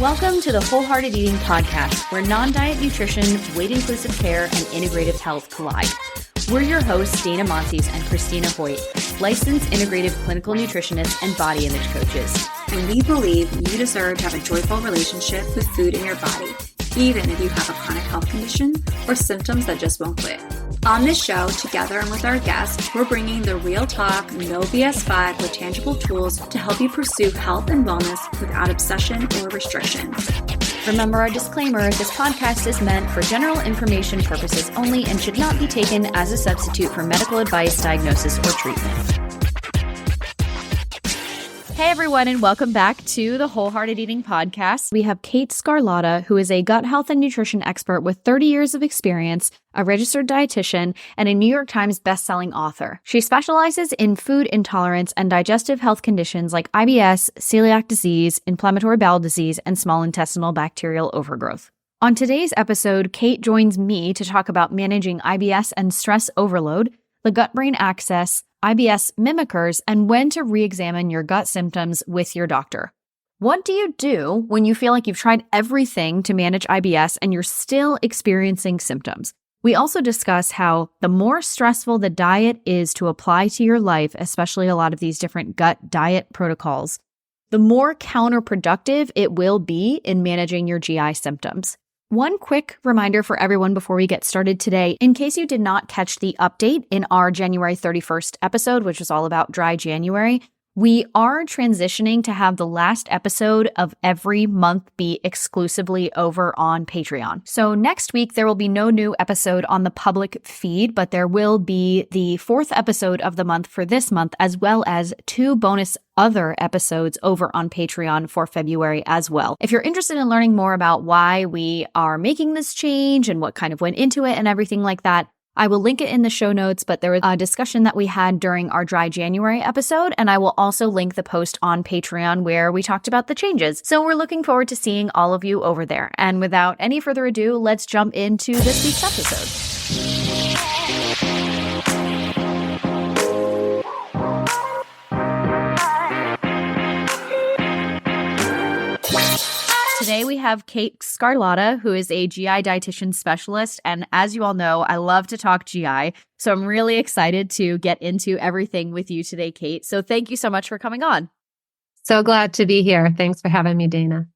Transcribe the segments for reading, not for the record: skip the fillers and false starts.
Welcome to the Wholehearted Eating Podcast, where non-diet nutrition, weight-inclusive care, and integrative health collide. We're your hosts, Dana Montes and Christina Hoyt, licensed integrative clinical nutritionists and body image coaches. And we believe you deserve to have a joyful relationship with food in your body, even if you have a chronic health condition or symptoms that just won't quit. On this show, together and with our guests, we're bringing the real talk, no BS vibe with tangible tools to help you pursue health and wellness without obsession or restriction. Remember our disclaimer, this podcast is meant for general information purposes only and should not be taken as a substitute for medical advice, diagnosis, or treatment. Hey everyone, and welcome back to the Wholehearted Eating Podcast. We have Kate Scarlata, who is a gut health and nutrition expert with 30 years of experience, a registered dietitian, and a New York Times bestselling author. She specializes in food intolerance and digestive health conditions like IBS, celiac disease, inflammatory bowel disease, and small intestinal bacterial overgrowth. On today's episode, Kate joins me to talk about managing IBS and stress overload, the gut-brain axis, IBS mimickers, and when to re-examine your gut symptoms with your doctor. What do you do when you feel like you've tried everything to manage IBS and you're still experiencing symptoms? We also discuss how the more stressful the diet is to apply to your life, especially a lot of these different gut diet protocols, the more counterproductive it will be in managing your GI symptoms. One quick reminder for everyone before we get started today, in case you did not catch the update in our January 31st episode, which was all about dry January, we are transitioning to have the last episode of every month be exclusively over on Patreon. So next week, there will be no new episode on the public feed, but there will be the fourth episode of the month for this month, as well as 2 bonus other episodes over on Patreon for February as well. If you're interested in learning more about why we are making this change and what kind of went into it and everything like that, I will link it in the show notes, but there was a discussion that we had during our dry January episode, and I will also link the post on Patreon where we talked about the changes. So we're looking forward to seeing all of you over there. And without any further ado, let's jump into this week's episode. Today we have Kate Scarlata, who is a GI dietitian specialist. And as you all know, I love to talk GI. So I'm really excited to get into everything with you today, Kate. So thank you so much for coming on. So glad to be here. Thanks for having me, Dana.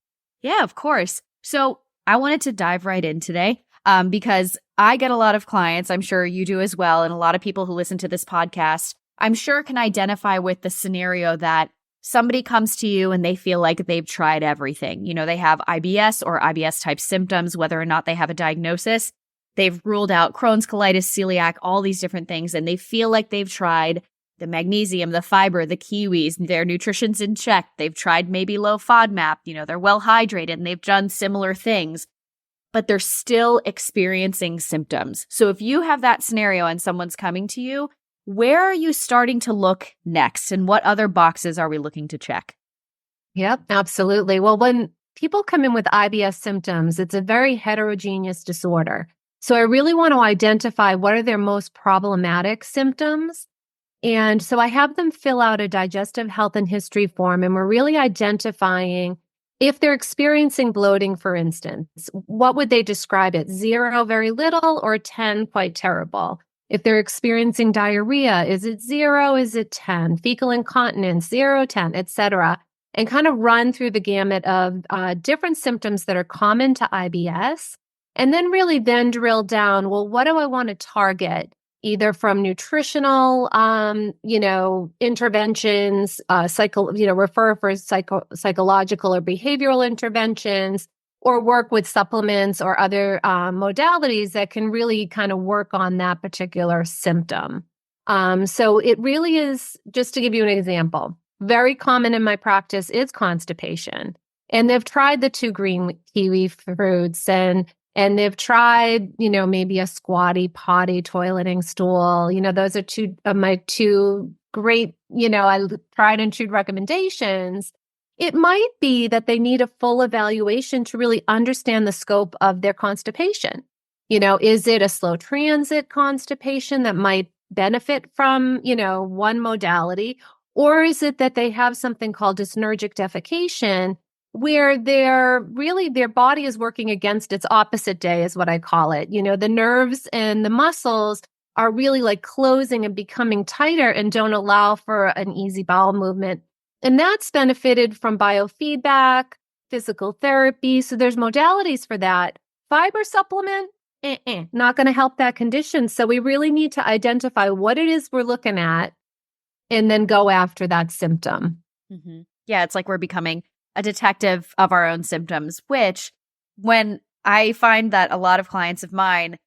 Yeah, of course. So I wanted to dive right in today because I get a lot of clients, I'm sure you do as well, and a lot of people who listen to this podcast, I'm sure can identify with the scenario that somebody comes to you and they feel like they've tried everything. You know, they have IBS or IBS type symptoms, whether or not they have a diagnosis. They've ruled out Crohn's, colitis, celiac, all these different things, and they feel like they've tried the magnesium, the fiber, the kiwis, their nutrition's in check. They've tried maybe low FODMAP, you know, they're well hydrated and they've done similar things, but they're still experiencing symptoms. So if you have that scenario and someone's coming to you, where are you starting to look next, and what other boxes are we looking to check? Yep, absolutely. Well, when people come in with IBS symptoms, it's a very heterogeneous disorder. So I really want to identify what are their most problematic symptoms. And so I have them fill out a digestive health and history form, and we're really identifying if they're experiencing bloating, for instance, what would they describe it? 0, very little, or 10, quite terrible? If they're experiencing diarrhea, is it 0? Is it 10? Fecal incontinence, 0, 10, etc. And kind of run through the gamut of different symptoms that are common to IBS. And then really then drill down, well, what do I want to target? Either from nutritional, interventions, refer for psychological or behavioral interventions, or work with supplements or other modalities that can really kind of work on that particular symptom. So it really is, just to give you an example, very common in my practice is constipation. And they've tried the 2 green kiwi fruits and they've tried, maybe a squatty potty toileting stool. Those are 2 of my 2 great, I tried and true recommendations. It might be that they need a full evaluation to really understand the scope of their constipation. Is it a slow transit constipation that might benefit from, one modality? Or is it that they have something called dysnergic defecation where their body is working against its opposite day is what I call it. The nerves and the muscles are really like closing and becoming tighter and don't allow for an easy bowel movement. And that's benefited from biofeedback, physical therapy. So there's modalities for that. Fiber supplement, not going to help that condition. So we really need to identify what it is we're looking at and then go after that symptom. Mm-hmm. Yeah, it's like we're becoming a detective of our own symptoms, which when I find that a lot of clients of mine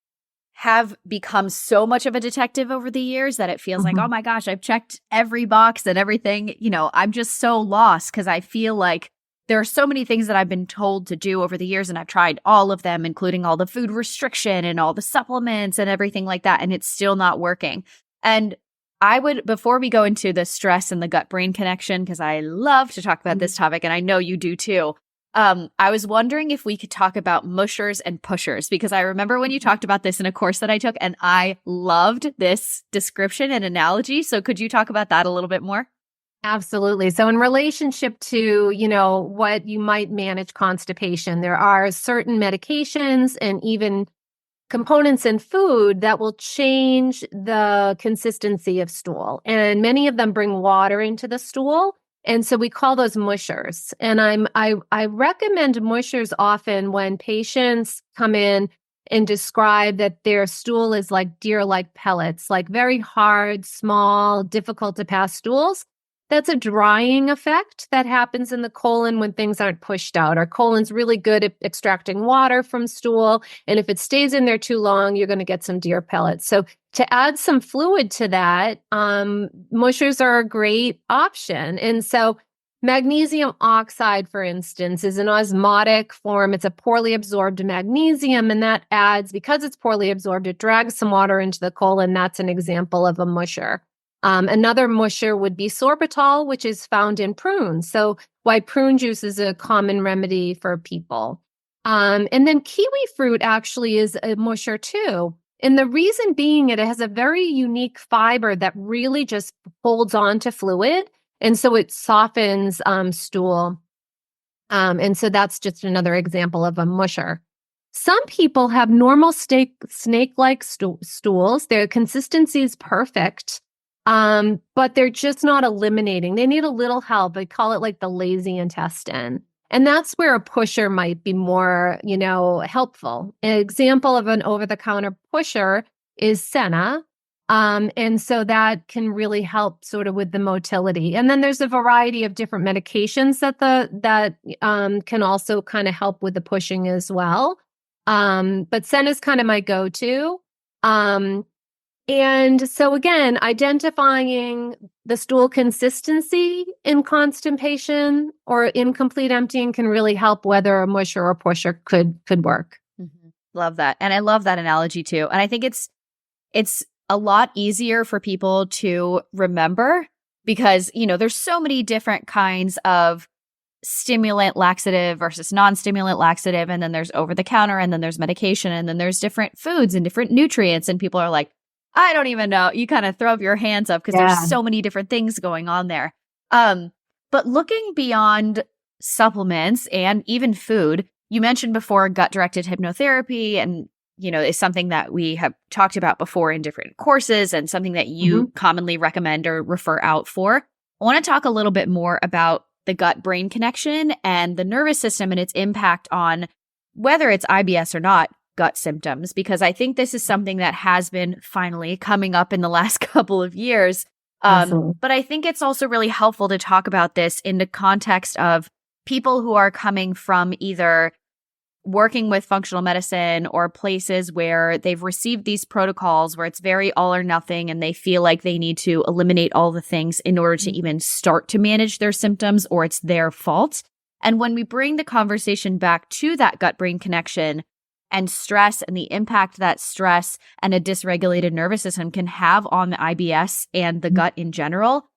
have become so much of a detective over the years that it feels like, oh my gosh, I've checked every box and everything. I'm just so lost because I feel like there are so many things that I've been told to do over the years, and I've tried all of them, including all the food restriction and all the supplements and everything like that, and it's still not working. And I would, before we go into the stress and the gut-brain connection, because I love to talk about this topic, and I know you do too, I was wondering if we could talk about mushers and pushers, because I remember when you talked about this in a course that I took, and I loved this description and analogy. So could you talk about that a little bit more? Absolutely. So in relationship to, what you might manage constipation, there are certain medications and even components in food that will change the consistency of stool. And many of them bring water into the stool. And so we call those mushers. And I recommend mushers often when patients come in and describe that their stool is like deer-like pellets, like very hard, small, difficult to pass stools. That's a drying effect that happens in the colon when things aren't pushed out. Our colon's really good at extracting water from stool. And if it stays in there too long, you're going to get some deer pellets. So to add some fluid to that, mushers are a great option. And so magnesium oxide, for instance, is an osmotic form. It's a poorly absorbed magnesium, and that adds, because it's poorly absorbed, it drags some water into the colon. That's an example of a musher. Another musher would be sorbitol, which is found in prunes. So why prune juice is a common remedy for people. And then kiwi fruit actually is a musher too. And the reason being it has a very unique fiber that really just holds on to fluid. And so it softens stool. And so that's just another example of a musher. Some people have normal snake-like stools. Their consistency is perfect. But they're just not eliminating. They need a little help. They call it like the lazy intestine. And that's where a pusher might be more, helpful. An example of an over-the-counter pusher is Senna. And so that can really help sort of with the motility. And then there's a variety of different medications that can also kind of help with the pushing as well. But Senna's kind of my go-to. And so again, identifying the stool consistency in constipation or incomplete emptying can really help whether a musher or pusher could work. Mm-hmm. Love that. And I love that analogy too. And I think it's a lot easier for people to remember because, there's so many different kinds of stimulant laxative versus non-stimulant laxative. And then there's over the counter, and then there's medication, and then there's different foods and different nutrients. And people are like, I don't even know. You kind of throw up your hands up because there's so many different things going on there. But looking beyond supplements and even food, you mentioned before gut-directed hypnotherapy, and is something that we have talked about before in different courses and something that you commonly recommend or refer out for. I want to talk a little bit more about the gut-brain connection and the nervous system and its impact on whether it's IBS or not. Gut symptoms, because I think this is something that has been finally coming up in the last couple of years. But I think it's also really helpful to talk about this in the context of people who are coming from either working with functional medicine or places where they've received these protocols where it's very all or nothing and they feel like they need to eliminate all the things in order to even start to manage their symptoms, or it's their fault. And when we bring the conversation back to that gut-brain connection and stress and the impact that stress and a dysregulated nervous system can have on the IBS and the gut in general,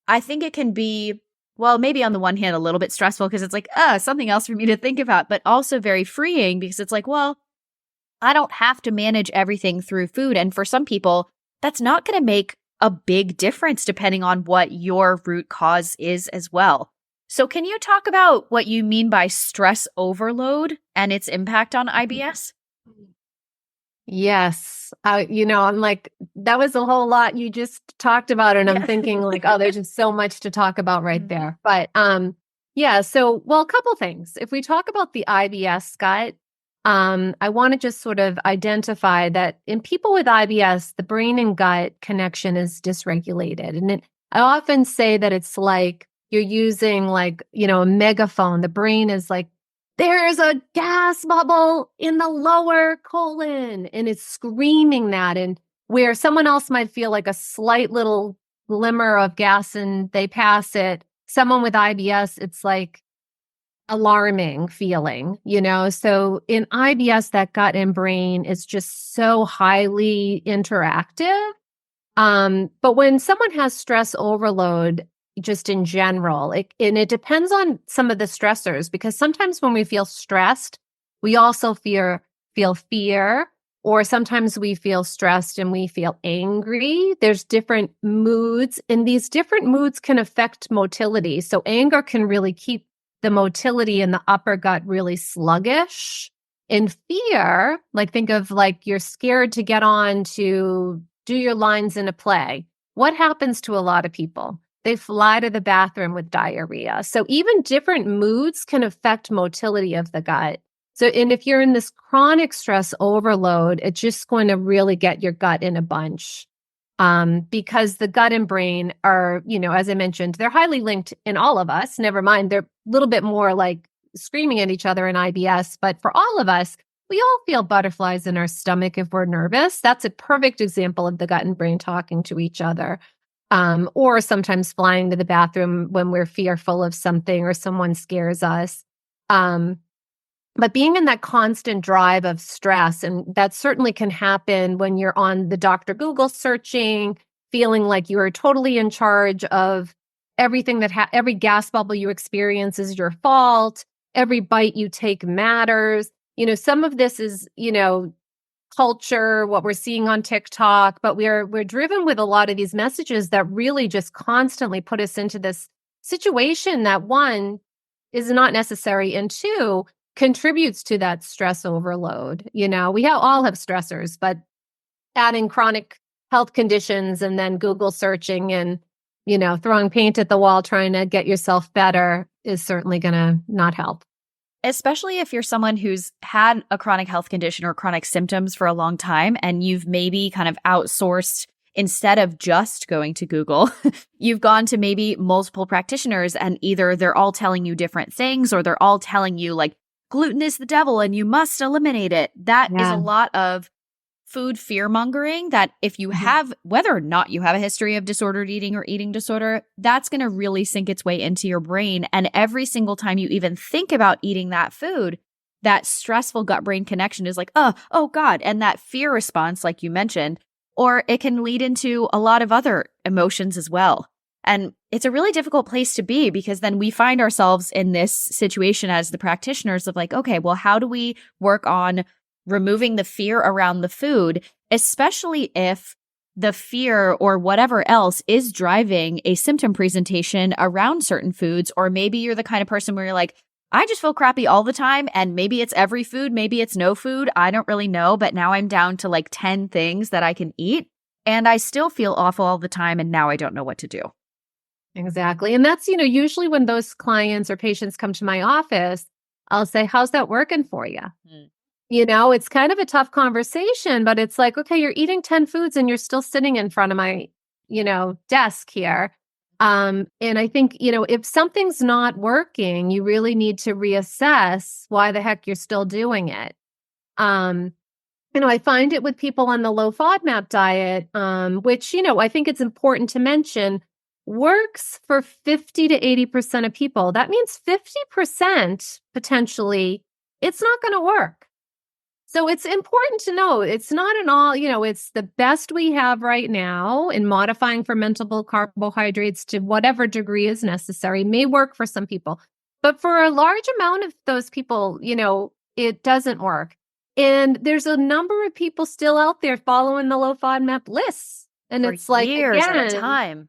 I think it can be, well, maybe on the one hand, a little bit stressful because it's like, something else for me to think about, but also very freeing because it's like, well, I don't have to manage everything through food. And for some people, that's not going to make a big difference depending on what your root cause is as well. So can you talk about what you mean by stress overload and its impact on IBS? Yes. I'm like, that was a whole lot you just talked about. And I'm Yeah. thinking like, oh, there's just so much to talk about right there. But yeah, so well, a couple things. If we talk about the IBS gut, I want to just sort of identify that in people with IBS, the brain and gut connection is dysregulated. I often say that it's like you're using like, a megaphone. The brain is like, there's a gas bubble in the lower colon, and it's screaming that. And where someone else might feel like a slight little glimmer of gas and they pass it, someone with IBS, it's like alarming feeling, So in IBS, that gut and brain is just so highly interactive. But when someone has stress overload, just in general, and it depends on some of the stressors, because sometimes when we feel stressed, we also feel fear, or sometimes we feel stressed and we feel angry. There's different moods, and these different moods can affect motility. So anger can really keep the motility in the upper gut really sluggish. In fear, like think of like you're scared to get on to do your lines in a play. What happens to a lot of people? They fly to the bathroom with diarrhea. So even different moods can affect motility of the gut. So, and if you're in this chronic stress overload, it's just going to really get your gut in a bunch. Because the gut and brain are, as I mentioned, they're highly linked in all of us. Never mind, they're a little bit more like screaming at each other in IBS. But for all of us, we all feel butterflies in our stomach if we're nervous. That's a perfect example of the gut and brain talking to each other. Or sometimes flying to the bathroom when we're fearful of something or someone scares us. But being in that constant drive of stress, and that certainly can happen when you're on the Dr. Google searching, feeling like you are totally in charge of everything every gas bubble you experience is your fault. Every bite you take matters. Some of this is, culture, what we're seeing on TikTok, but we're driven with a lot of these messages that really just constantly put us into this situation that one is not necessary, and two contributes to that stress overload. All have stressors, but adding chronic health conditions and then Google searching and throwing paint at the wall trying to get yourself better is certainly going to not help. Especially if you're someone who's had a chronic health condition or chronic symptoms for a long time and you've maybe kind of outsourced instead of just going to Google, you've gone to maybe multiple practitioners and either they're all telling you different things or they're all telling you like gluten is the devil and you must eliminate it. That is a lot of food fear mongering that if you have, whether or not you have a history of disordered eating or eating disorder, that's going to really sink its way into your brain. And every single time you even think about eating that food, that stressful gut brain connection is like, oh God. And that fear response, like you mentioned, or it can lead into a lot of other emotions as well. And it's a really difficult place to be because then we find ourselves in this situation as the practitioners of like, okay, well, how do we work on removing the fear around the food, especially if the fear or whatever else is driving a symptom presentation around certain foods, or maybe you're the kind of person where you're like, I just feel crappy all the time, and maybe it's every food, maybe it's no food, I don't really know, but now I'm down to like 10 things that I can eat, and I still feel awful all the time, and now I don't know what to do. Exactly. And that's, usually when those clients or patients come to my office, I'll say, how's that working for you? It's kind of a tough conversation, but it's like, okay, you're eating 10 foods and you're still sitting in front of my, desk here. And I think, if something's not working, you really need to reassess why the heck you're still doing it. I find it with people on the low FODMAP diet, which, I think it's important to mention works for 50 to 80% of people. That means 50% potentially it's not going to work. So it's important to know it's not an all, it's the best we have right now in modifying fermentable carbohydrates to whatever degree is necessary may work for some people. But for a large amount of those people, it doesn't work. And there's a number of people still out there following the low FODMAP lists. And For it's like, years again, at a time.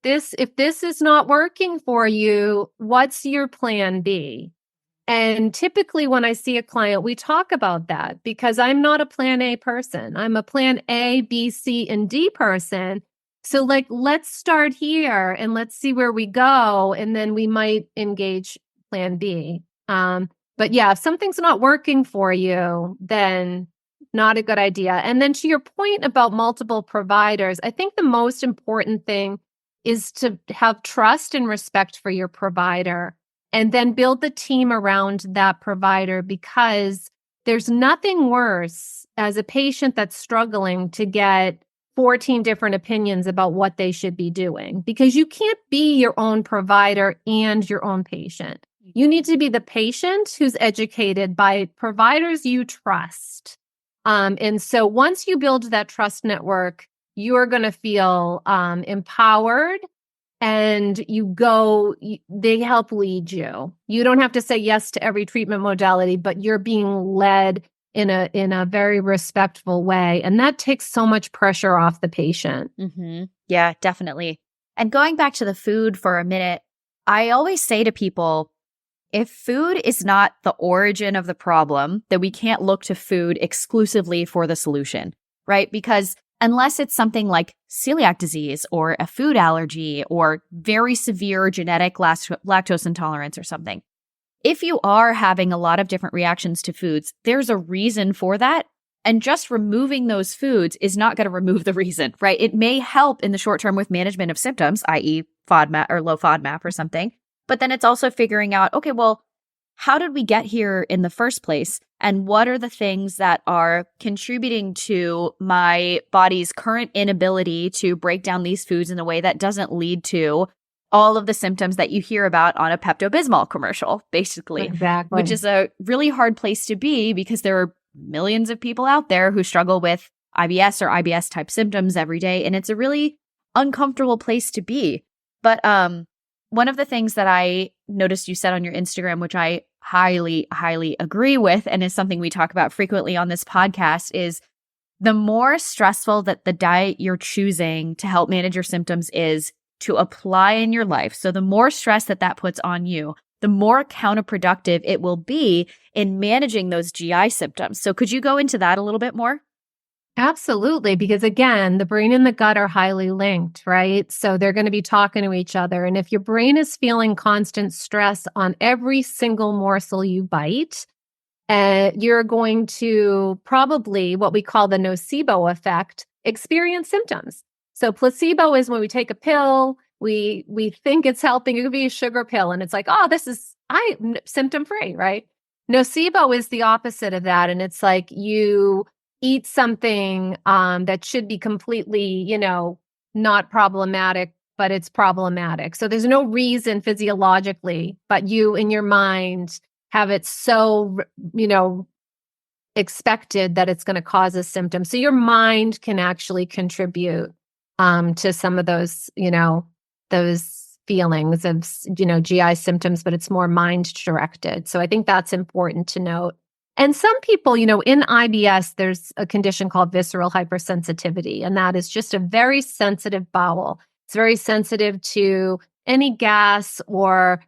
if this is not working for you, what's your plan B? And typically when I see a client, we talk about that because I'm not a plan A person. I'm a plan A, B, C, and D person. So like, let's start here and let's see where we go. And then we might engage plan B. But yeah, if something's not working for you, then not a good idea. And then to your point about multiple providers, I think the most important thing is to have trust and respect for your provider and then build the team around that provider, because there's nothing worse as a patient that's struggling to get 14 different opinions about what they should be doing, because you can't be your own provider and your own patient. You need to be the patient who's educated by providers you trust. And so once you build that trust network, you're going to feel empowered, and they help lead you. You don't have to say yes to every treatment modality, but you're being led in a very respectful way. And that takes so much pressure off the patient. Mm-hmm. Yeah, definitely. And going back to the food for a minute, I always say to people, if food is not the origin of the problem, then we can't look to food exclusively for the solution, right? Because unless it's something like celiac disease or a food allergy or very severe genetic lactose intolerance or something, if you are having a lot of different reactions to foods, there's a reason for that. And just removing those foods is not going to remove the reason, right? It may help in the short term with management of symptoms, i.e. FODMAP or low FODMAP or something. But then it's also figuring out, okay, well, how did we get here in the first place? And what are the things that are contributing to my body's current inability to break down these foods in a way that doesn't lead to all of the symptoms that you hear about on a Pepto-Bismol commercial, basically. Exactly. Which is a really hard place to be because there are millions of people out there who struggle with IBS or IBS type symptoms every day. And it's a really uncomfortable place to be. But one of the things that I noticed you said on your Instagram, which I highly, highly agree with, and is something we talk about frequently on this podcast, is the more stressful that the diet you're choosing to help manage your symptoms is to apply in your life. So the more stress that puts on you, the more counterproductive it will be in managing those GI symptoms. So could you go into that a little bit more? Absolutely. Because again, the brain and the gut are highly linked, right? So they're going to be talking to each other. And if your brain is feeling constant stress on every single morsel you bite, you're going to probably, what we call the nocebo effect, experience symptoms. So placebo is when we take a pill, we think it's helping. It could be a sugar pill, and it's like, oh, symptom free, right? Nocebo is the opposite of that, and it's like you eat something that should be completely, not problematic, but it's problematic. So there's no reason physiologically, but you in your mind have it so, expected that it's going to cause a symptom. So your mind can actually contribute to some of those, those feelings of, GI symptoms, but it's more mind directed. So I think that's important to note. And some people, in IBS, there's a condition called visceral hypersensitivity, and that is just a very sensitive bowel. It's very sensitive to any gas or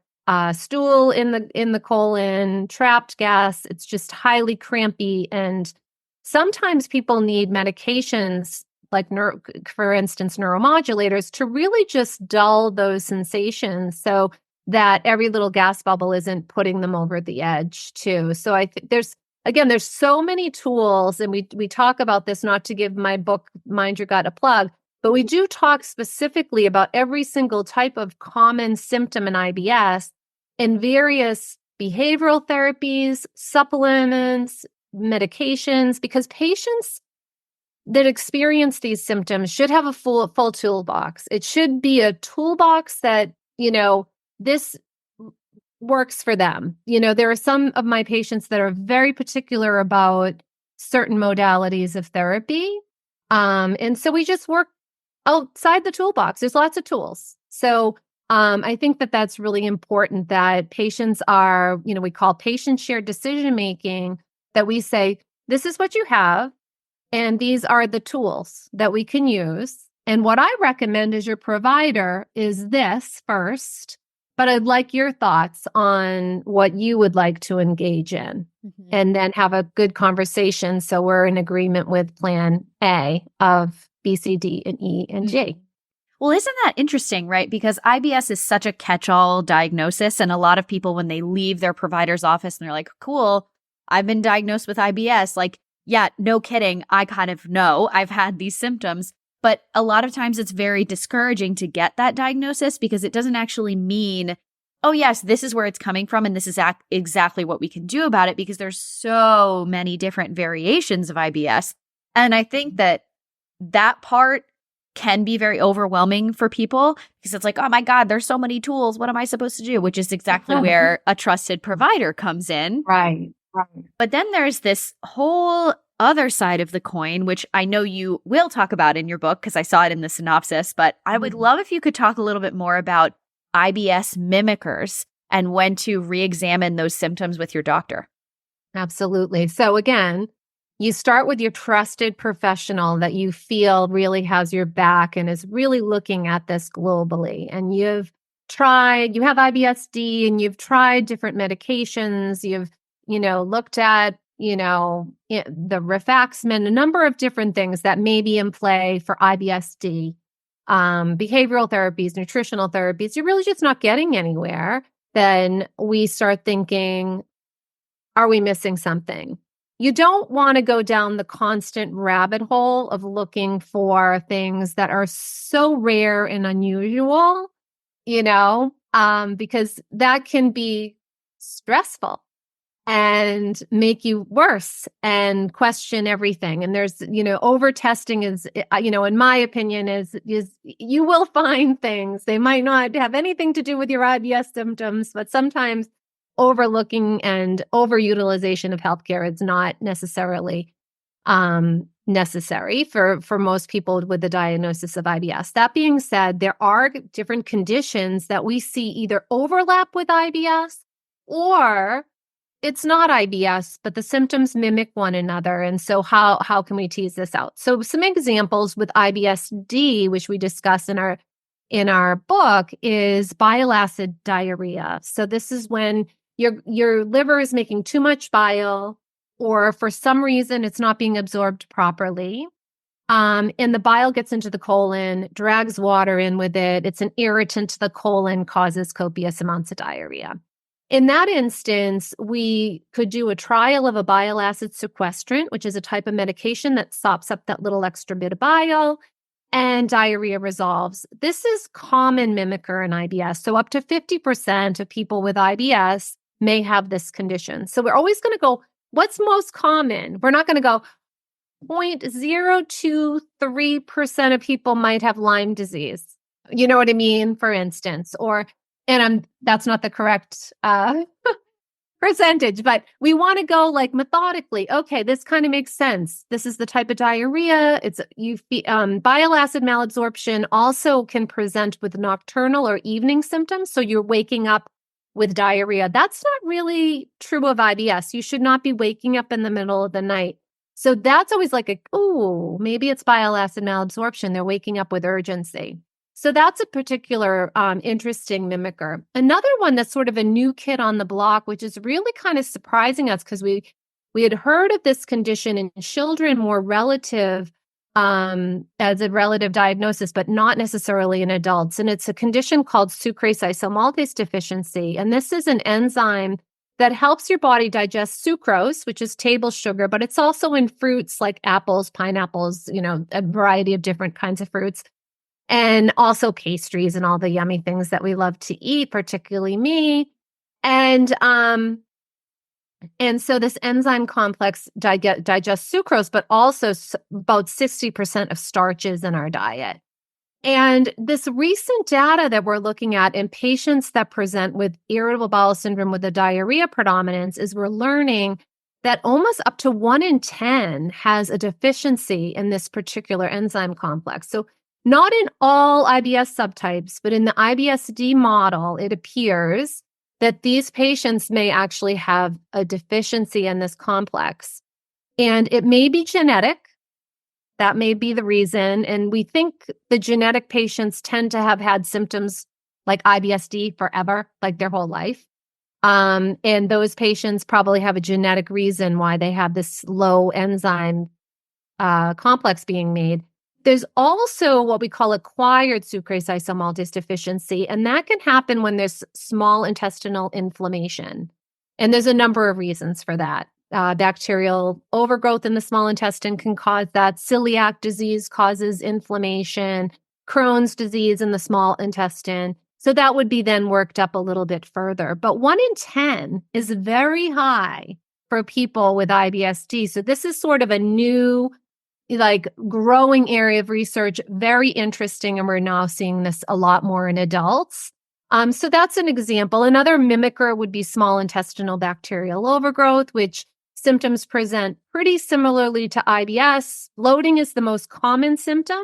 stool in the colon, trapped gas. It's just highly crampy, and sometimes people need medications like, for instance, neuromodulators to really just dull those sensations, so that every little gas bubble isn't putting them over the edge too. So I think there's so many tools, and we talk about this, not to give my book, Mind Your Gut, a plug, but we do talk specifically about every single type of common symptom in IBS and various behavioral therapies, supplements, medications, because patients that experience these symptoms should have a full toolbox. It should be a toolbox that, this works for them. There are some of my patients that are very particular about certain modalities of therapy. And so we just work outside the toolbox. There's lots of tools. So I think that that's really important, that patients are, we call patient shared decision making, that we say, this is what you have, and these are the tools that we can use. And what I recommend as your provider is this first, but I'd like your thoughts on what you would like to engage in, and then have a good conversation so we're in agreement with plan A of B, C, D, and E, and G. Well, isn't that interesting, right? Because IBS is such a catch-all diagnosis, and a lot of people, when they leave their provider's office and they're like, cool, I've been diagnosed with IBS. Like, yeah, no kidding. I kind of know I've had these symptoms. But a lot of times it's very discouraging to get that diagnosis because it doesn't actually mean, oh, yes, this is where it's coming from and this is exactly what we can do about it, because there's so many different variations of IBS. And I think that part can be very overwhelming for people because it's like, oh my God, there's so many tools. What am I supposed to do? Which is exactly where a trusted provider comes in. Right. But then there's this whole other side of the coin, which I know you will talk about in your book because I saw it in the synopsis, but I would love if you could talk a little bit more about IBS mimickers and when to re-examine those symptoms with your doctor. Absolutely. So again, you start with your trusted professional that you feel really has your back and is really looking at this globally. And you have IBS-D and you've tried different medications. You've, looked at, the rifaximin, a number of different things that may be in play for IBS-D, behavioral therapies, nutritional therapies. You're really just not getting anywhere. Then we start thinking, are we missing something? You don't want to go down the constant rabbit hole of looking for things that are so rare and unusual, because that can be stressful and make you worse and question everything. And there's, over testing is, in my opinion, is you will find things. They might not have anything to do with your IBS symptoms, but sometimes overlooking and overutilization of healthcare is not necessarily necessary for most people with the diagnosis of IBS. That being said, there are different conditions that we see either overlap with IBS or it's not IBS, but the symptoms mimic one another. And so how can we tease this out? So some examples with IBS-D, which we discuss in our book, is bile acid diarrhea. So this is when your liver is making too much bile, or for some reason it's not being absorbed properly. And the bile gets into the colon, drags water in with it. It's an irritant to the colon, causes copious amounts of diarrhea. In that instance, we could do a trial of a bile acid sequestrant, which is a type of medication that sops up that little extra bit of bile, and diarrhea resolves. This is common mimicker in IBS. So up to 50% of people with IBS may have this condition. So we're always going to go, what's most common? We're not going to go 0.023% of people might have Lyme disease. You know what I mean? For instance, that's not the correct percentage, but we want to go like methodically. Okay, this kind of makes sense. This is the type of diarrhea. Bile acid malabsorption also can present with nocturnal or evening symptoms. So you're waking up with diarrhea. That's not really true of IBS. You should not be waking up in the middle of the night. So that's always like maybe it's bile acid malabsorption. They're waking up with urgency. So that's a particular interesting mimicker. Another one that's sort of a new kid on the block, which is really kind of surprising us because we had heard of this condition in children more relative as a relative diagnosis, but not necessarily in adults. And it's a condition called sucrase isomaltase deficiency. And this is an enzyme that helps your body digest sucrose, which is table sugar, but it's also in fruits like apples, pineapples, a variety of different kinds of fruits. And also pastries and all the yummy things that we love to eat, particularly me. And so this enzyme complex digests sucrose, but also about 60% of starches in our diet. And this recent data that we're looking at in patients that present with irritable bowel syndrome with a diarrhea predominance is we're learning that almost up to 1 in 10 has a deficiency in this particular enzyme complex. So not in all IBS subtypes, but in the IBS-D model, it appears that these patients may actually have a deficiency in this complex. And it may be genetic, That may be the reason. And we think the genetic patients tend to have had symptoms like IBS-D forever, like their whole life. And those patients probably have a genetic reason why they have this low enzyme complex being made. There's also what we call acquired sucrase isomaltase deficiency, and that can happen when there's small intestinal inflammation. And there's a number of reasons for that. Bacterial overgrowth in the small intestine can cause that. Celiac disease causes inflammation, Crohn's disease in the small intestine. So that would be then worked up a little bit further. But 1 in 10 is very high for people with IBS-D. So this is sort of a new, like, growing area of research, very interesting. And we're now seeing this a lot more in adults. So that's an example. Another mimicker would be small intestinal bacterial overgrowth, which symptoms present pretty similarly to IBS. Bloating is the most common symptom,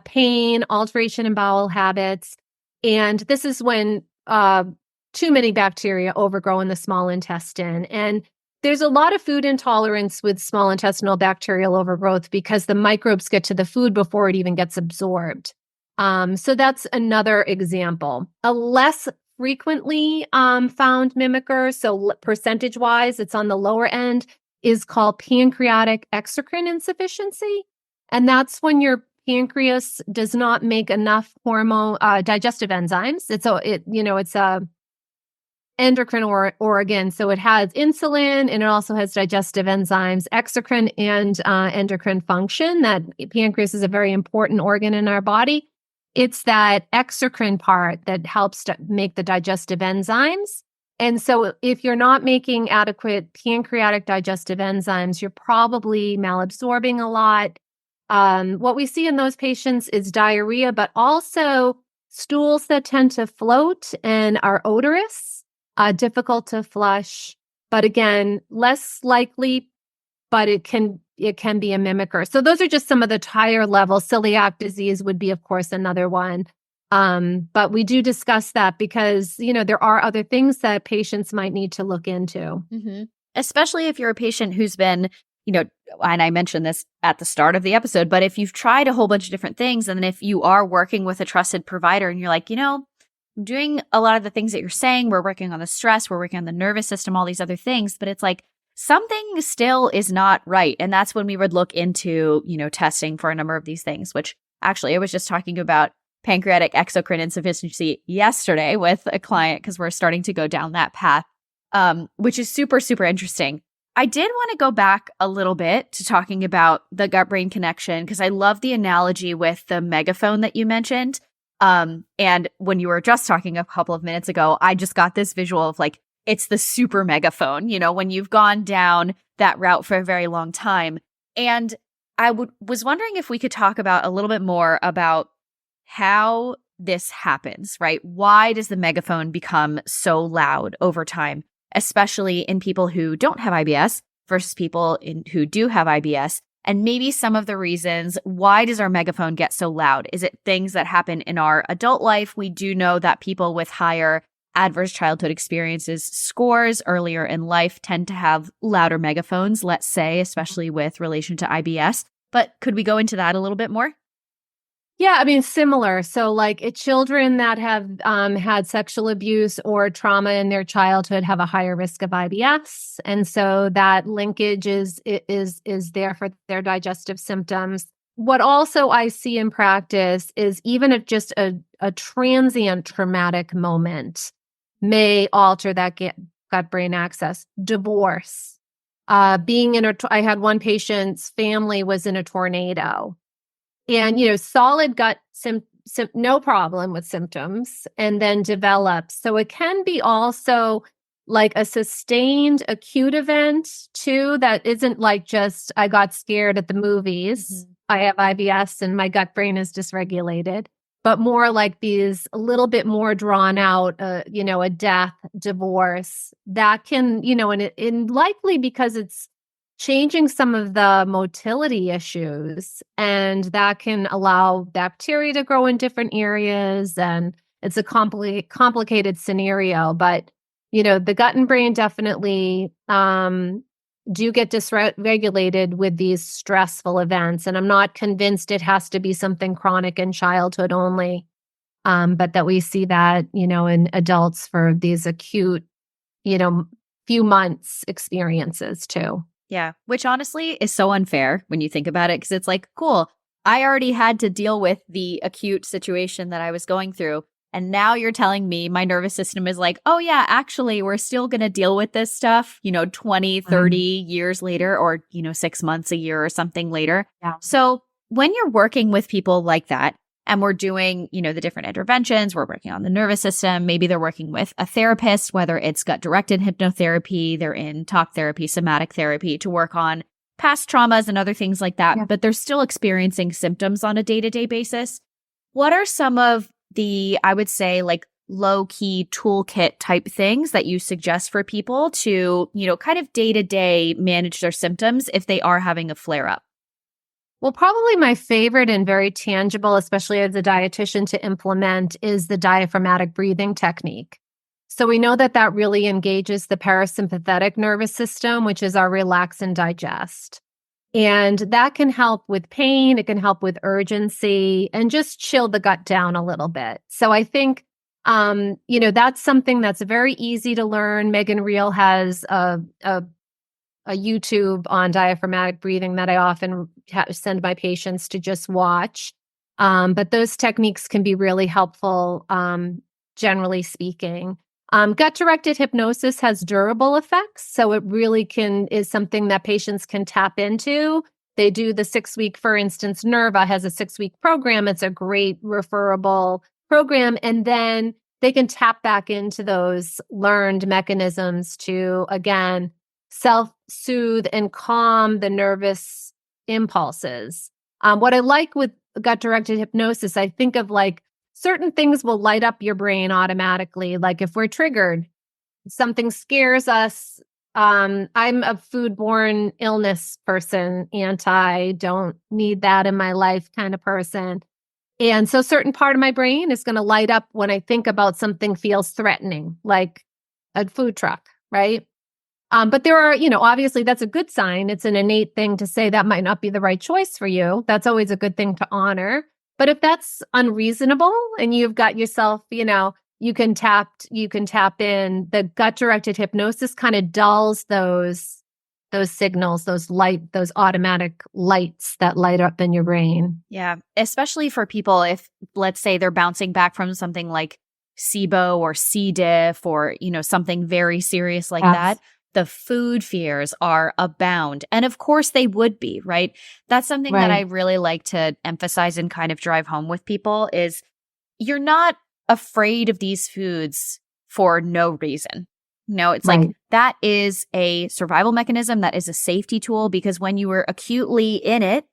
pain, alteration in bowel habits. And this is when too many bacteria overgrow in the small intestine. And there's a lot of food intolerance with small intestinal bacterial overgrowth because the microbes get to the food before it even gets absorbed. So that's another example. A less frequently found mimicker, so percentage-wise, it's on the lower end, is called pancreatic exocrine insufficiency. And that's when your pancreas does not make enough digestive enzymes. It's a endocrine organ. So it has insulin and it also has digestive enzymes, exocrine and endocrine function. That pancreas is a very important organ in our body. It's that exocrine part that helps to make the digestive enzymes. And so if you're not making adequate pancreatic digestive enzymes, you're probably malabsorbing a lot. What we see in those patients is diarrhea, but also stools that tend to float and are odorous, difficult to flush. But again, less likely, but it can be a mimicker. So those are just some of the higher level. Celiac disease would be, of course, another one. But we do discuss that because, there are other things that patients might need to look into. Mm-hmm. Especially if you're a patient who's been, and I mentioned this at the start of the episode, but if you've tried a whole bunch of different things, and then if you are working with a trusted provider and you're like, I'm doing a lot of the things that you're saying, we're working on the stress, we're working on the nervous system, all these other things, but it's like, something still is not right. And that's when we would look into, testing for a number of these things, which actually I was just talking about pancreatic exocrine insufficiency yesterday with a client because we're starting to go down that path, which is super, super interesting. I did want to go back a little bit to talking about the gut-brain connection because I love the analogy with the megaphone that you mentioned. And when you were just talking a couple of minutes ago, I just got this visual of like, it's the super megaphone, when you've gone down that route for a very long time. And I was wondering if we could talk about a little bit more about how this happens, right? Why does the megaphone become so loud over time, especially in people who don't have IBS versus people who do have IBS? And maybe some of the reasons, why does our megaphone get so loud? Is it things that happen in our adult life? We do know that people with higher adverse childhood experiences scores earlier in life tend to have louder megaphones, let's say, especially with relation to IBS. But could we go into that a little bit more? Yeah, I mean, similar. So like children that have had sexual abuse or trauma in their childhood have a higher risk of IBS. And so that linkage is there for their digestive symptoms. What also I see in practice is even if just a transient traumatic moment may alter that gut-brain axis. Divorce, being in I had one patient's family was in a tornado. And, solid gut, no problem with symptoms, and then develops. So it can be also like a sustained acute event too, that isn't like just, I got scared at the movies. Mm-hmm. I have IBS and my gut brain is dysregulated, but more like these a little bit more drawn out, a death, divorce that can, and likely because it's changing some of the motility issues, and that can allow bacteria to grow in different areas. And it's a complicated scenario, but the gut and brain definitely do get dysregulated with these stressful events. And I'm not convinced it has to be something chronic in childhood only, but that we see that, in adults for these acute, few months experiences too. Yeah, which honestly is so unfair when you think about it, because it's like, cool, I already had to deal with the acute situation that I was going through. And now you're telling me my nervous system is like, oh, yeah, actually, we're still going to deal with this stuff, 20, 30 years later, or, 6 months, a year or something later. Yeah. So when you're working with people like that, and we're doing, the different interventions, we're working on the nervous system. Maybe they're working with a therapist, whether it's gut-directed hypnotherapy, they're in talk therapy, somatic therapy to work on past traumas and other things like that, but they're still experiencing symptoms on a day-to-day basis. What are some of the, I would say, like low-key toolkit type things that you suggest for people to, kind of day-to-day manage their symptoms if they are having a flare-up? Well, probably my favorite and very tangible, especially as a dietitian, to implement is the diaphragmatic breathing technique. So we know that that really engages the parasympathetic nervous system, which is our relax and digest. And that can help with pain. It can help with urgency and just chill the gut down a little bit. So I think, that's something that's very easy to learn. Megan Reel has a YouTube on diaphragmatic breathing that I often send my patients to just watch. But those techniques can be really helpful, generally speaking. Gut-directed hypnosis has durable effects, so it really is something that patients can tap into. They do the 6-week, for instance, NERVA has a 6-week program. It's a great referable program. And then they can tap back into those learned mechanisms to, again, self-soothe and calm the nervous impulses. What I like with gut-directed hypnosis, I think of like certain things will light up your brain automatically. Like if we're triggered, something scares us. I'm a foodborne illness person, don't need that in my life kind of person. And so certain part of my brain is going to light up when I think about something feels threatening, like a food truck, right? But there are, obviously that's a good sign. It's an innate thing to say that might not be the right choice for you. That's always a good thing to honor. But if that's unreasonable and you've got yourself, you can tap in. The gut-directed hypnosis kind of dulls those signals, those automatic lights that light up in your brain. Yeah, especially for people if, let's say, they're bouncing back from something like SIBO or C. diff or, something very serious like that. The food fears are abound. And of course they would be, right? That's something that I really like to emphasize and kind of drive home with people is you're not afraid of these foods for no reason. It's like that is a survival mechanism. That is a safety tool because when you were acutely in it,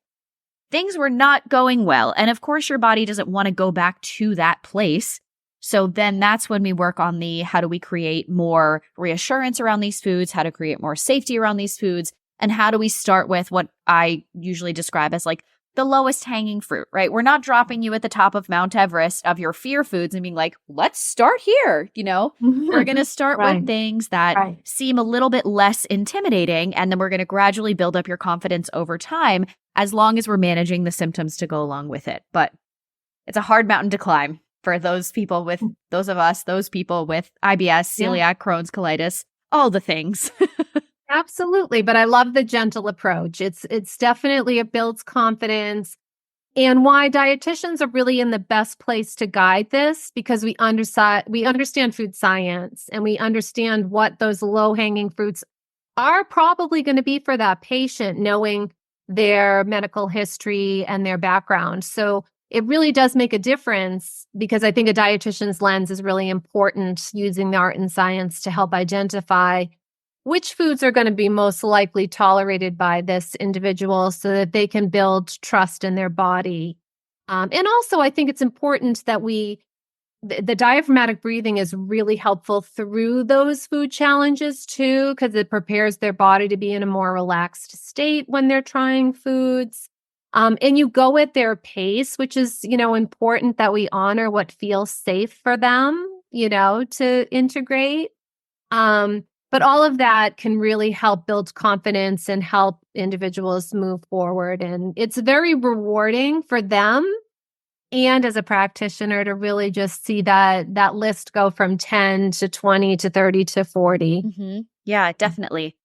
things were not going well. And of course your body doesn't want to go back to that place. So then that's when we work on the how do we create more reassurance around these foods, how to create more safety around these foods, and how do we start with what I usually describe as like the lowest hanging fruit, right? We're not dropping you at the top of Mount Everest of your fear foods and being like, let's start here, We're going to start with things that seem a little bit less intimidating, and then we're going to gradually build up your confidence over time as long as we're managing the symptoms to go along with it. But it's a hard mountain to climb. For those people with those people with IBS, celiac, Crohn's, colitis, all the things. Absolutely. But I love the gentle approach. It's definitely, it builds confidence. And why dietitians are really in the best place to guide this, because we understand food science and we understand what those low-hanging fruits are probably going to be for that patient, knowing their medical history and their background. So it really does make a difference, because I think a dietitian's lens is really important, using the art and science to help identify which foods are going to be most likely tolerated by this individual so that they can build trust in their body. And also, I think it's important that the diaphragmatic breathing is really helpful through those food challenges too, because it prepares their body to be in a more relaxed state when they're trying foods. And you go at their pace, which is, important that we honor what feels safe for them, to integrate. But all of that can really help build confidence and help individuals move forward. And it's very rewarding for them and as a practitioner to really just see that list go from 10 to 20 to 30 to 40. Mm-hmm. Yeah, definitely.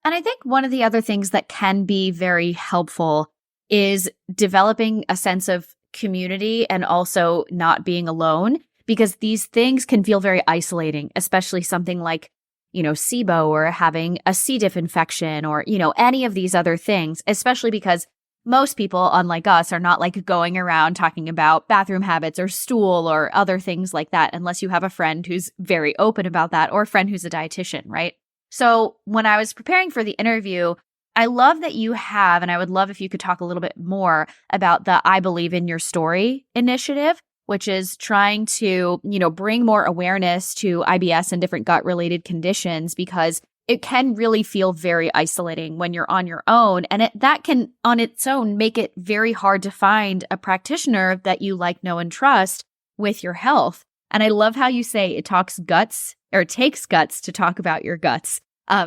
And I think one of the other things that can be very helpful is developing a sense of community and also not being alone, because these things can feel very isolating, especially something like, SIBO or having a C. diff infection or, any of these other things, especially because most people, unlike us, are not like going around talking about bathroom habits or stool or other things like that, unless you have a friend who's very open about that or a friend who's a dietitian, right? So when I was preparing for the interview, I love that you have, and I would love if you could talk a little bit more about the I Believe in Your Story initiative, which is trying to, bring more awareness to IBS and different gut-related conditions, because it can really feel very isolating when you're on your own. And that can, on its own, make it very hard to find a practitioner that you like, know, and trust with your health. And I love how you say it takes guts to talk about your guts.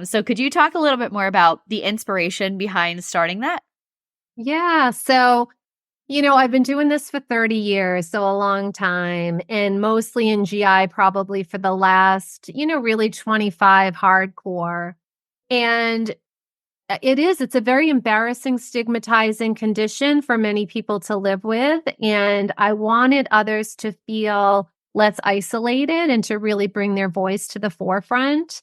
So could you talk a little bit more about the inspiration behind starting that? Yeah. So, I've been doing this for 30 years, so a long time, and mostly in GI, probably for the last, really 25 hardcore. And it's a very embarrassing, stigmatizing condition for many people to live with. And I wanted others to feel less isolated and to really bring their voice to the forefront.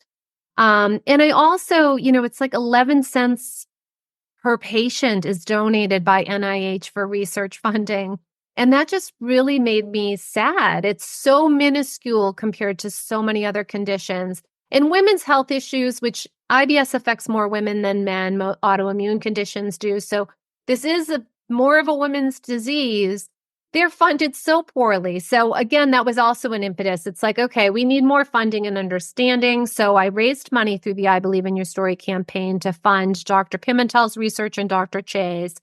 And I also, it's like 11 cents per patient is donated by NIH for research funding. And that just really made me sad. It's so minuscule compared to so many other conditions. And women's health issues, which IBS affects more women than men, autoimmune conditions do. So this is more of a women's disease. They're funded so poorly. So again, that was also an impetus. It's like, okay, we need more funding and understanding. So I raised money through the I Believe in Your Story campaign to fund Dr. Pimentel's research and Dr. Che's.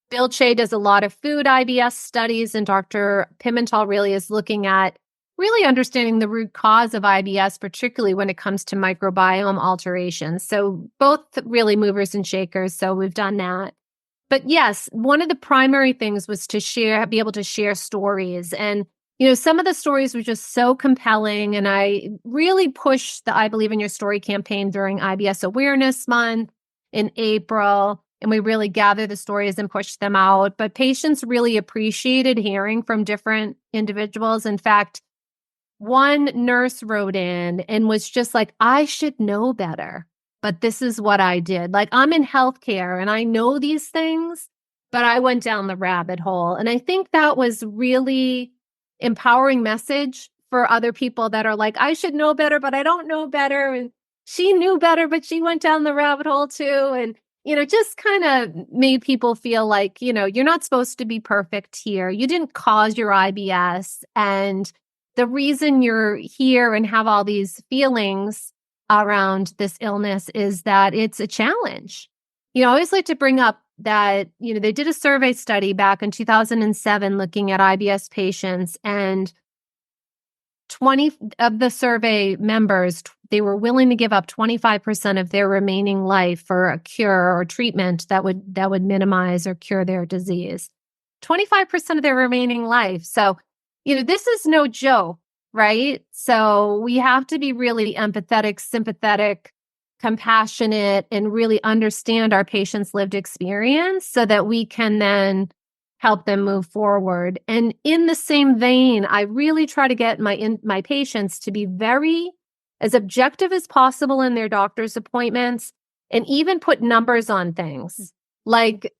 Bill Che does a lot of food IBS studies, and Dr. Pimentel really is looking at really understanding the root cause of IBS, particularly when it comes to microbiome alterations. So both really movers and shakers. So we've done that. But yes, one of the primary things was to be able to share stories. And, some of the stories were just so compelling. And I really pushed the I Believe in Your Story campaign during IBS Awareness Month in April. And we really gathered the stories and pushed them out. But patients really appreciated hearing from different individuals. In fact, one nurse wrote in and was just like, I should know better, but this is what I did. Like, I'm in healthcare and I know these things, but I went down the rabbit hole. And I think that was really empowering message for other people that are like, I should know better, but I don't know better. And she knew better, but she went down the rabbit hole too. And, just kind of made people feel like, you're not supposed to be perfect here. You didn't cause your IBS. And the reason you're here and have all these feelings around this illness is that it's a challenge. I always like to bring up that, they did a survey study back in 2007 looking at IBS patients, and 20 of the survey members, they were willing to give up 25% of their remaining life for a cure or treatment that would minimize or cure their disease. 25% of their remaining life. So, this is no joke, right? So we have to be really empathetic, sympathetic, compassionate, and really understand our patients' lived experience so that we can then help them move forward. And in the same vein, I really try to get my patients to be very as objective as possible in their doctor's appointments and even put numbers on things. Like,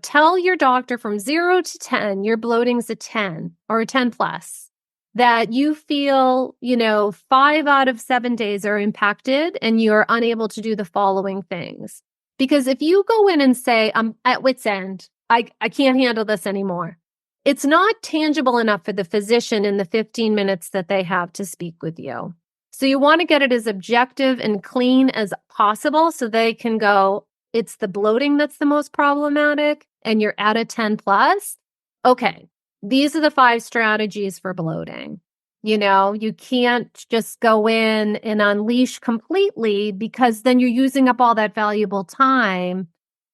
tell your doctor from 0 to 10, your bloating's a 10 or a 10 plus, that you feel, 5 out of 7 days are impacted and you're unable to do the following things. Because if you go in and say, I'm at wit's end, I can't handle this anymore, it's not tangible enough for the physician in the 15 minutes that they have to speak with you. So you want to get it as objective and clean as possible so they can go, it's the bloating that's the most problematic and you're at a 10 plus. Okay, these are the 5 strategies for bloating. You can't just go in and unleash completely, because then you're using up all that valuable time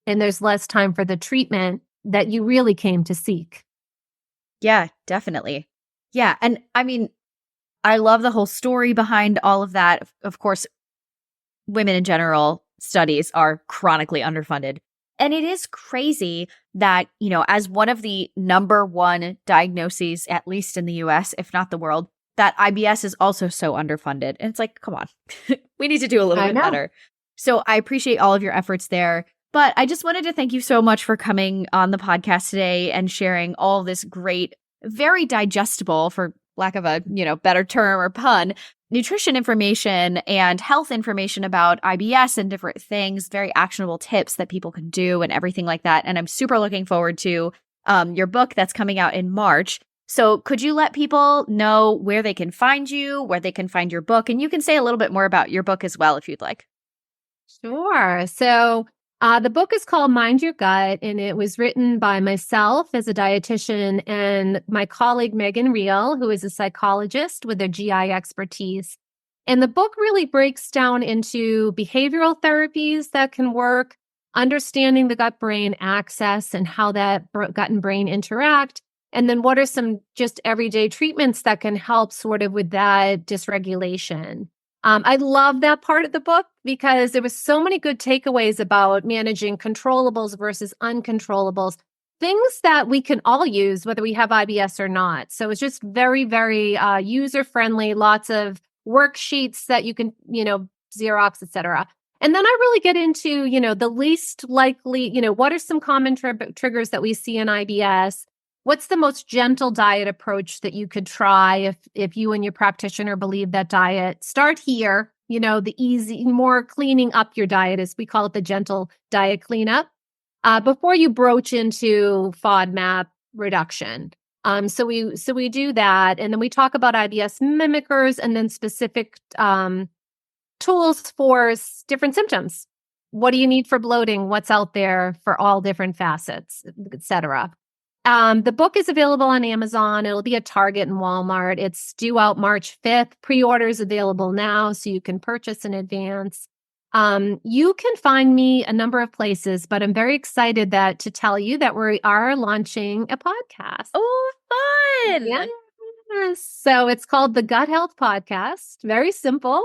and there's less time for the treatment that you really came to seek. Yeah, definitely. Yeah. And I mean, I love the whole story behind all of that. Of course, women in general studies are chronically underfunded. And it is crazy that, as one of the number one diagnoses, at least in the US, if not the world, that IBS is also so underfunded. And it's like, come on, we need to do a little bit better. So I appreciate all of your efforts there. But I just wanted to thank you so much for coming on the podcast today and sharing all this great, very digestible, for lack of a, better term or pun, nutrition information and health information about IBS and different things, very actionable tips that people can do and everything like that. And I'm super looking forward to your book that's coming out in March. So could you let people know where they can find you, where they can find your book? And you can say a little bit more about your book as well, if you'd like. Sure. So the book is called Mind Your Gut, and it was written by myself as a dietitian and my colleague, Megan Reel, who is a psychologist with a GI expertise. And the book really breaks down into behavioral therapies that can work, understanding the gut-brain axis and how that gut and brain interact, and then what are some just everyday treatments that can help sort of with that dysregulation. I love that part of the book because there was so many good takeaways about managing controllables versus uncontrollables, things that we can all use, whether we have IBS or not. So it's just very, very user-friendly, lots of worksheets that you can, Xerox, et cetera. And then I really get into, the least likely, what are some common triggers that we see in IBS? What's the most gentle diet approach that you could try if you and your practitioner believe that diet? Start here, the easy, more cleaning up your diet, as we call it, the gentle diet cleanup, before you broach into FODMAP reduction. So we do that. And then we talk about IBS mimickers and then specific tools for different symptoms. What do you need for bloating? What's out there for all different facets, et cetera. The book is available on Amazon. It'll be at Target and Walmart. It's due out March 5th. Pre-order is available now, so you can purchase in advance. You can find me a number of places, but I'm very excited to tell you that we are launching a podcast. Oh, fun! Yeah. So it's called the Gut Health Podcast. Very simple.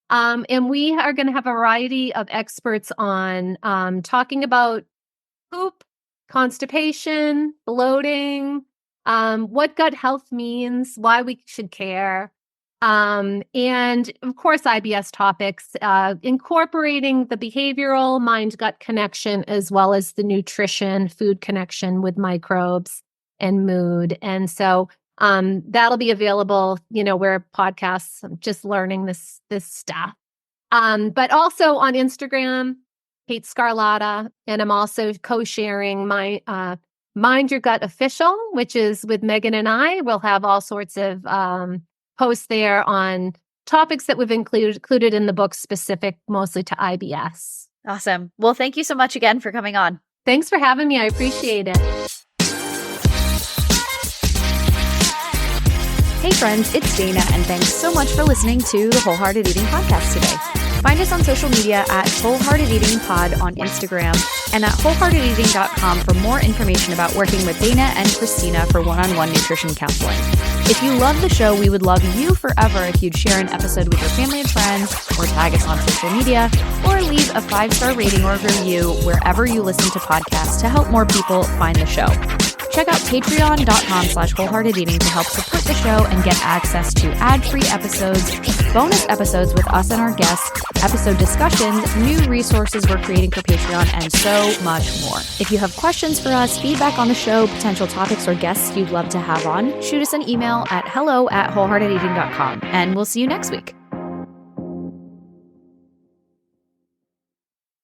And we are going to have a variety of experts on talking about poop, constipation, bloating, what gut health means, why we should care, and of course, IBS topics, incorporating the behavioral mind-gut connection as well as the nutrition, food connection with microbes and mood. And so that'll be available, where podcasts, I'm just learning this stuff. But also on Instagram, Kate Scarlata, and I'm also co-sharing my Mind Your Gut Official, which is with Megan and I. We'll have all sorts of posts there on topics that we've included in the book, specific mostly to IBS. Awesome. Well, thank you so much again for coming on. Thanks for having me. I appreciate it. Hey friends, it's Dana, and thanks so much for listening to the Wholehearted Eating Podcast today. Find us on social media at Wholehearted Eating Pod on Instagram and at wholeheartedeating.com for more information about working with Dana and Christina for one-on-one nutrition counseling. If you love the show, we would love you forever if you'd share an episode with your family and friends, or tag us on social media, or leave a 5-star rating or review wherever you listen to podcasts to help more people find the show. Check out patreon.com/wholeheartedeating to help support the show and get access to ad-free episodes, bonus episodes with us and our guests, episode discussions, new resources we're creating for Patreon, and so much more. If you have questions for us, feedback on the show, potential topics or guests you'd love to have on, shoot us an email at hello@wholeheartedeating.com, and we'll see you next week.